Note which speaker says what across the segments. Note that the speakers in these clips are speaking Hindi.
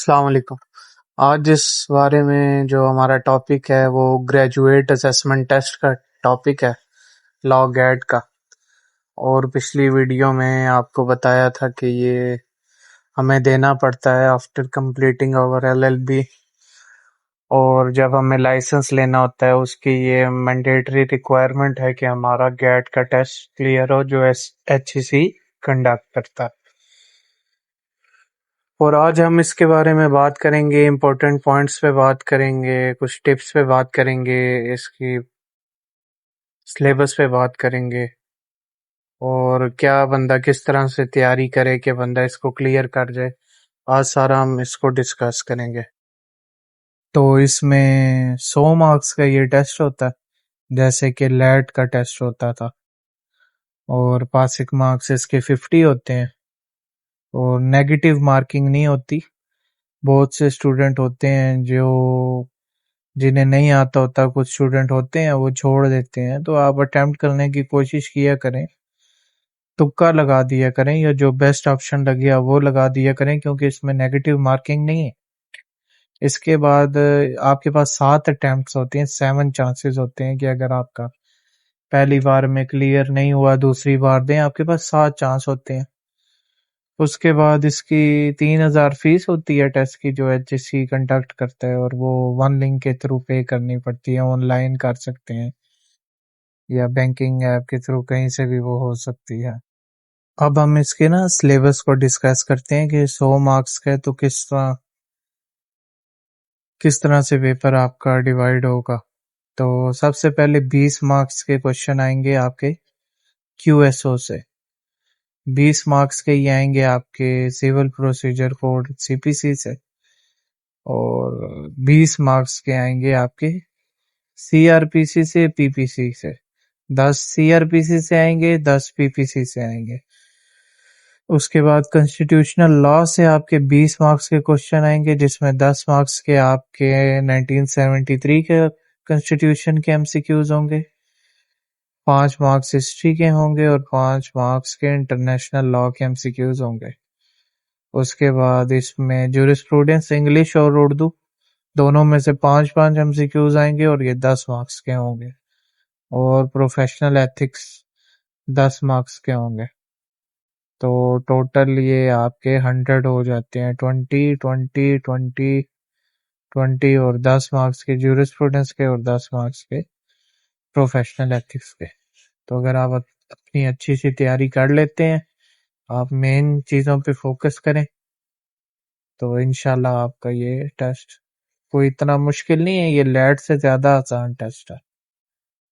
Speaker 1: अस्सलाम वालेकुम। आज इस बारे में जो हमारा टॉपिक है वो ग्रेजुएट असेसमेंट टेस्ट का टॉपिक है, लॉ गेट का। और पिछली वीडियो में आपको बताया था कि ये हमें देना पड़ता है आफ्टर कंप्लीटिंग आवर एलएलबी, और जब हमें लाइसेंस लेना होता है उसकी ये मैंडेटरी रिक्वायरमेंट है कि हमारा गेट का टेस्ट क्लियर हो जो एचईसी कंडक्ट करता है। और आज हम इसके बारे में बात करेंगे, इम्पोर्टेंट पॉइंट्स पे बात करेंगे, कुछ टिप्स पे बात करेंगे, इसकी सिलेबस पे बात करेंगे और क्या बंदा किस तरह से तैयारी करे कि बंदा इसको क्लियर कर जाए। आज सारा हम इसको डिस्कस करेंगे। तो इसमें 100 मार्क्स का ये टेस्ट होता है, जैसे कि लेट का टेस्ट होता था, और पासिंग मार्क्स इसके 50 होते हैं और नेगेटिव मार्किंग नहीं होती। बहुत से स्टूडेंट होते हैं जो जिन्हें नहीं आता होता, कुछ स्टूडेंट होते हैं वो छोड़ देते हैं, तो आप अटेम्प्ट करने की कोशिश किया करें, तुक्का लगा दिया करें या जो बेस्ट ऑप्शन लगे वो लगा दिया करें, क्योंकि इसमें नेगेटिव मार्किंग नहीं है। इसके बाद आपके पास 7 अटेम्प्ट्स होते हैं, 7 चांसेस होते हैं कि अगर आपका पहली बार में क्लियर नहीं हुआ दूसरी बार दें, आपके पास 7 चांस होते हैं। उसके बाद इसकी 3000 फीस होती है टेस्ट की, जो एचएससी कंडक्ट करता है, और वो वन लिंक के थ्रू पे करनी पड़ती है। ऑनलाइन कर सकते हैं या बैंकिंग ऐप के थ्रू, कहीं से भी वो हो सकती है। अब हम इसके ना सिलेबस को डिस्कस करते हैं कि 100 मार्क्स का है तो किस तरह से पेपर आपका डिवाइड होगा। तो सबसे पहले 20 मार्क्स के क्वेश्चन आएंगे आपके क्यूएसओ से। 20 मार्क्स के ये आएंगे आपके सिविल प्रोसीजर कोड सीपीसी से, और 20 मार्क्स के आएंगे आपके सीआरपीसी से, पीपीसी से। 10 सीआरपीसी से आएंगे, 10 पीपीसी से आएंगे। उसके बाद कॉन्स्टिट्यूशनल लॉ से आपके 20 मार्क्स के क्वेश्चन आएंगे, जिसमें 10 मार्क्स के आपके 1973 के कॉन्स्टिट्यूशन के एमसीक्यूज होंगे, 5 मार्क्स हिस्ट्री के होंगे और 5 मार्क्स के इंटरनेशनल लॉ के एमसीक्यूज होंगे। उसके बाद इसमें ज्यूरिस्प्रूडेंस इंग्लिश और उर्दू दोनों में से 5-5 एमसीक्यूज आएंगे और ये 10 मार्क्स के होंगे। और प्रोफेशनल एथिक्स 10 मार्क्स के होंगे। तो टोटल ये आपके 100 हो जाते हैं, 20 और 10 मार्क्स के ज्यूरिस्प्रूडेंस के और 10 मार्क्स के प्रोफेशनल एथिक्स के। तो अगर आप अपनी अच्छी सी तैयारी कर लेते हैं, आप मेन चीज़ों पे फोकस करें, तो इंशाल्लाह आपका ये टेस्ट कोई इतना मुश्किल नहीं है। ये लेट से ज़्यादा आसान टेस्ट है।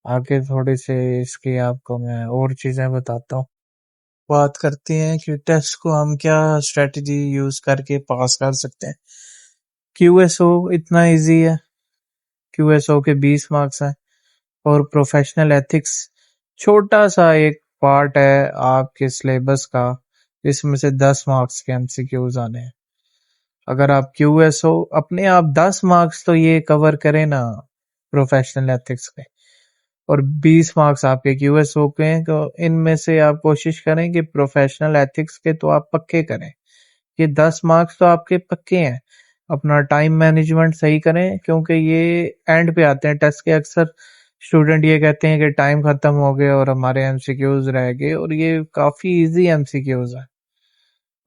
Speaker 1: आगे थोड़ी से इसकी आपको मैं और चीज़ें बताता हूँ। बात करते हैं कि टेस्ट को हम क्या स्ट्रेटजी यूज करके पास कर सकते हैं। क्यूएसओ इतना इजी है, क्यूएसओ के 20 मार्क्स हैं, और प्रोफेशनल एथिक्स छोटा सा एक पार्ट है आपके सिलेबस का, इसमें से 10 मार्क्स के एमसीक्यूज आने हैं। अगर आप क्यूएसओ अपने आप 10 मार्क्स तो ये कवर करें ना प्रोफेशनल एथिक्स के, और 20 मार्क्स आपके क्यूएसओ के हैं, तो इनमें से आप कोशिश करें कि प्रोफेशनल एथिक्स के तो आप पक्के करें। ये 10 मार्क्स तो आपके पक्के हैं। अपना टाइम मैनेजमेंट सही करें, क्योंकि ये एंड पे आते हैं टेस्ट के। अक्सर स्टूडेंट ये कहते हैं कि टाइम खत्म हो गया और हमारे एमसीक्यूज रह गए, और ये काफी इजी एमसीक्यूज है।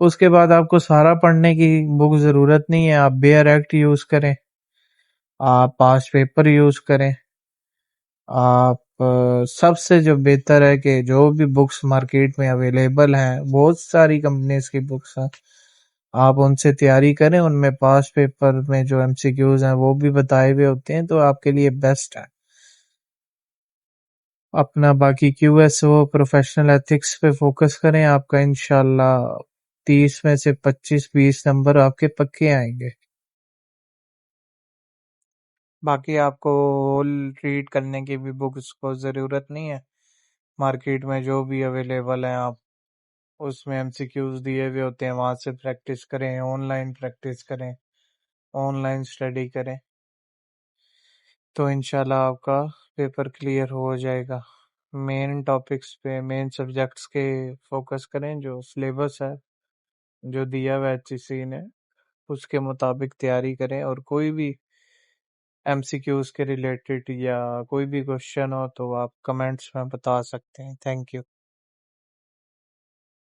Speaker 1: उसके बाद आपको सारा पढ़ने की बुक जरूरत नहीं है। आप बेयर एक्ट यूज करें, आप पास्ट पेपर यूज करें, आप सबसे जो बेहतर है कि जो भी बुक्स मार्केट में अवेलेबल हैं, बहुत सारी कंपनीज की बुक्स हैं, आप उनसे तैयारी करें। उनमें पास्ट पेपर में जो एमसीक्यूज हैं वो भी बताए हुए होते हैं, तो आपके लिए बेस्ट है। अपना बाकी क्यूएसओ प्रोफेशनल एथिक्स पे फोकस करें, आपका इंशाल्लाह 30 में से 25-20 नंबर आपके पक्के आएंगे। बाकी आपको रीड करने की भी बुक्स को ज़रूरत नहीं है। मार्केट में जो भी अवेलेबल है, आप उसमें एमसीक्यूज दिए हुए होते हैं, वहां से प्रैक्टिस करें, ऑनलाइन प्रैक्टिस करें, ऑनलाइन स्टडी करें, तो इंशाल्लाह आपका पेपर क्लियर हो जाएगा। मेन टॉपिक्स पे, मेन सब्जेक्ट्स के फोकस करें, जो सिलेबस है जो दिया हुआ है एचईसी ने, उसके मुताबिक तैयारी करें, और कोई भी एमसीक्यूज के रिलेटेड या कोई भी क्वेश्चन हो तो आप कमेंट्स में बता सकते हैं। Thank you.